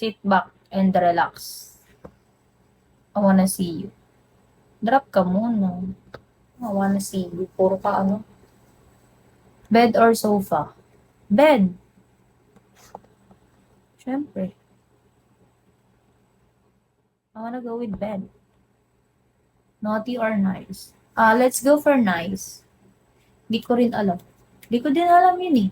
Sit back and relax. I wanna see you. Drop ka muna. I wanna see you. Puro ka ano. Bed or sofa? Bed. Siyempre. I wanna go with bed. Naughty or nice? Let's go for nice. Di ko rin alam. Di ko din alam yun eh.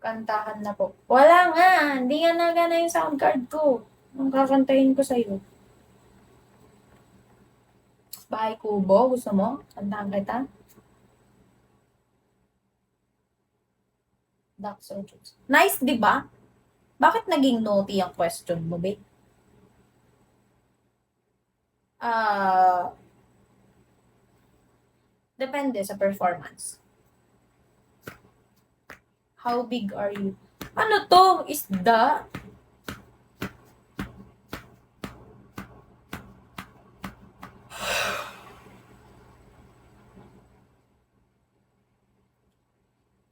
Kantahan na po. Wala nga. Hindi nga nagana yung sound card ko. Ang kakantahin ko sa'yo. Bahay Kubo. Gusto mo? Kantahan kita? Ducks or Jokes. Nice, di ba? Bakit naging naughty ang question mo, babe? Depende sa performance. How big are you? Ano to? Isda?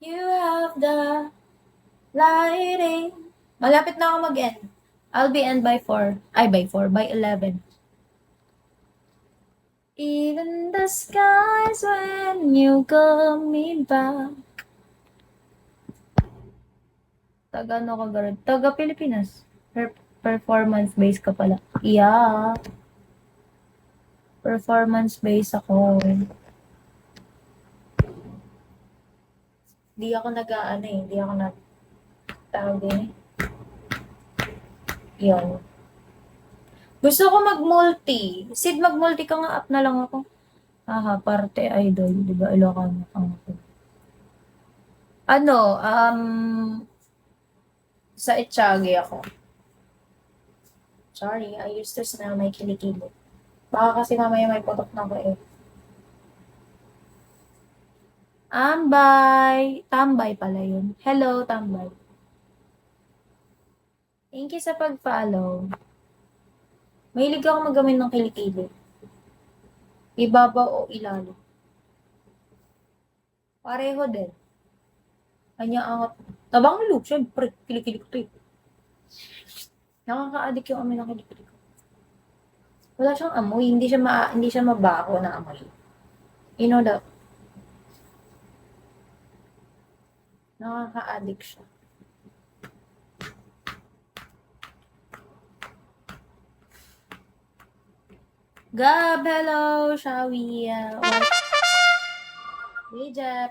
You have the lighting. Malapit na ako mag-end. I'll be end by 4. Ay, by 4. By 11. Even the skies when you call me back. Taga ano ka garod? Taga Pilipinas. Performance-based ka pala. Yeah. Performance-based ako. Hindi ako nag-aano eh. Hindi ako tawag din eh. Yun. Gusto ko mag-multi. Sid, mag-multi ka nga. Up na lang ako. Aha, parte idol. Diba? Ilocano ang ako. Ano, sa Echage ako. Sorry, I used to smell my kilikili. Baka kasi mamaya may putok na ko eh. Ambay! Tambay pala yun. Hello, Tambay. Thank you sa pag-follow. Mahilig ako magamit ng kilikili. Ibaba o ilalim. Pareho din. Kanya angat. Tabang look, syempre. Kilikili ko to eh. Nakaka-addict yung amoy ng kilikili ko. Wala siyang amoy. Hindi siya mabaho na amoy. You know that? Nakaka-addict siya. Gab, hello! Shall we? Hey, Jeff.